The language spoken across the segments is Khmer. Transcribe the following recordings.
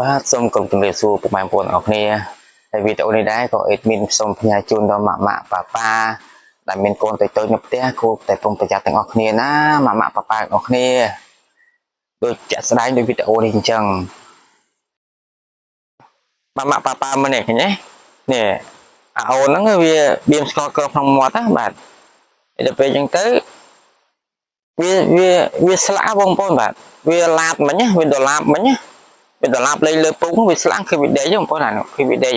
បាទសូមគោរពជំរាបសួរពុកម៉ែបងប្អូនអរគ្នាហើយវីដេអូនេះដែរក៏អេដមីនសូមផ្ញើជូនដល់ម៉ាក់ប៉ាដែលមានកូនតូចៗនៅផ្ទះគួរតែប្រុងប្រយ័ត្នទាំងអស់គ្នាណាម៉ាក់ប៉ាទាំងអស់គ្នាដូចជាក់ស្ដែងដូចវីដេអូនេះអញ្ចឹងម៉ាក់ប៉ាមើលនេះឃើញទេនេះអាអូនហ្នឹងវាបៀមស្ករក្របក្នុងមាត់ណាបាទដល់ពេលអញ្ចឹងទៅវាស្លាក់បងប្អូនបាទវាឡាបមិញណាវាដុល្លាបមិញណាវាដុល្លាបលេងលើពុកវាស្លាក់គឺវាដេកបងប្អូនអានោះគឺវាដេក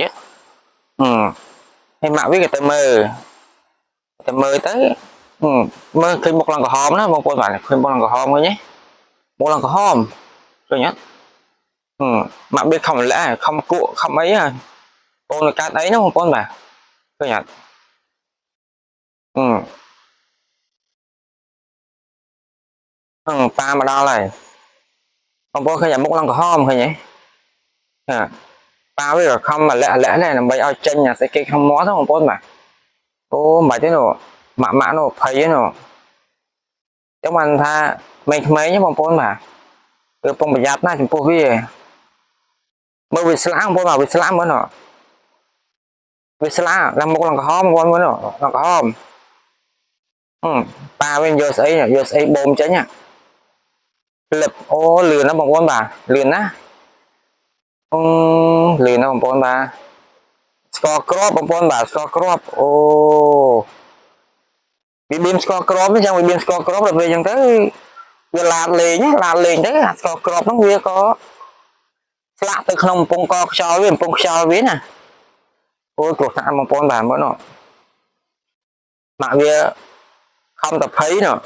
ហើយម៉ាក់វាក៏ទៅមើលទៅមើលឃើញមុខឡើងក្រហមណាបងប្អូនបាទឃើញមុខឡើងក្រហមឃើញទេមុខឡើងក្រហមឃើញអត់ម៉ាក់វាខំម្ល៉េះខំគក់ខំអីហ៎បងនៅកាត់អីណាបងប្អូនបាទឃើញអត់ប៉ាមកដល់ហើយបងប្អូនឃើញអាមុខឡើងក្រហមឃើញទេប៉ាវាក៏ខំម្ល៉េះដែរដើម្បីឲ្យចេញអាស្អីគេក្នុងមាត់ហ្នឹងបងប្អូនបាទអូមិនបាច់ទេនោះម៉ាក់នោះភ័យទេនោះចឹងបានថាក្មេងៗបងប្អូនបាទគឺពងប្រយ័ត្នណាចំពោះវាមើលវាស្លាក់បងប្អូនបាទវាស្លាក់មើលនោះវាស្លាក់ឡើងមុខឡើងក្រហមបងប្អូនមើលនោះឡើងក្រហមប៉ាវិញយកស្អីបូមចេញលឹបអូលឿនណាបងប្អូនបាទលឿនណាលឿនណាបងប្អូនបាទស្ករគ្រាប់បងប្អូនបាទស្ករគ្រាប់អូវាបៀមស្ករគ្រាប់ហ្នឹងចឹងវាបៀមស្ករគ្រាប់ដល់ពេលចឹងទៅវាឡាតលេងទៅអាស្ករគ្រាប់ហ្នឹងវាក៏ស្លាក់ទៅក្នុងកំពង់កខ្យល់វាកំពង់ខ្យល់វាណាអូយគ្រោះថ្នាក់បងប្អូនបាទមើលនោះម៉ាក់វាខំតែភ័យនោះ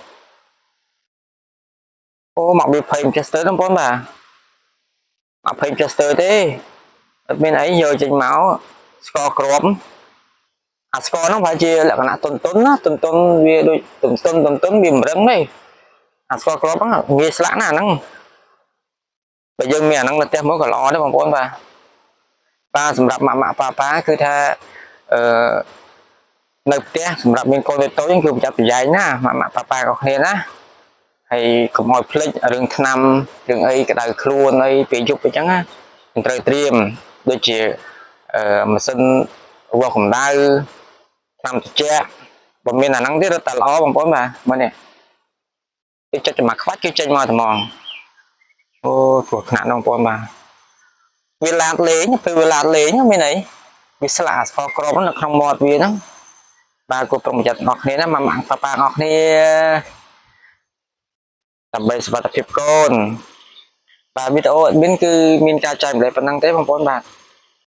អូម៉ាក់វាភ័យមិនចេះស្ទើរបងប្អូនបាទម៉ាក់ភ័យមិនចេះស្ទើរទេអត់មានអីយកចេញមកស្ករគ្រាប់អាស្ករហ្នឹងប្រហែលជាលក្ខណៈតុនណាតុនវាដូចតុនវាមិនរឹងទេអាស្ករគ្រាប់ហ្នឹងងាយស្លាក់ណាហ្នឹងបើយើងមានអាហ្នឹងនៅផ្ទះមកក៏ល្អដែរបងប្អូនបាទសម្រាប់ម៉ាក់ប៉ាគឺថាអឺនៅផ្ទះសម្រាប់មានកូនតូចៗគឺប្រយ័ត្នប្រយែងណាម៉ាក់ប៉ាក៏គ្នាណាហើយកុំឲ្យភ្លេចរឿងថ្នាំរឿងអីក្តៅខ្លួនអីពេលយប់អញ្ចឹងណាត្រូវត្រៀមដូចជាម៉ាស៊ីនវាស់កម្ដៅថ្នាំត្រជាក់បើមានអាហ្នឹងទៀតរត់តែល្អបងប្អូនបាទមើលនេះគេចុចចំាខ្វាច់គេចេញមកត្មងអូគ្រោះថ្នាក់បងប្អូនបាទវាឡាតលេងពេលវាឡាតលេងមានអីវាស្លាកស្ករក្របនៅក្នុងមាត់វាហ្នឹងបាទគួរប្រុងប្រយ័ត្នបងប្អូនគ្នាណាម៉ាក់ប៉ាបងប្អូនគ្នាដើម្បីសុខភាពកូនបាទវីដេអូអត់មានគឺមានការចែកម្លែកប៉ុណ្ណឹងទេបងប្អូនបាទ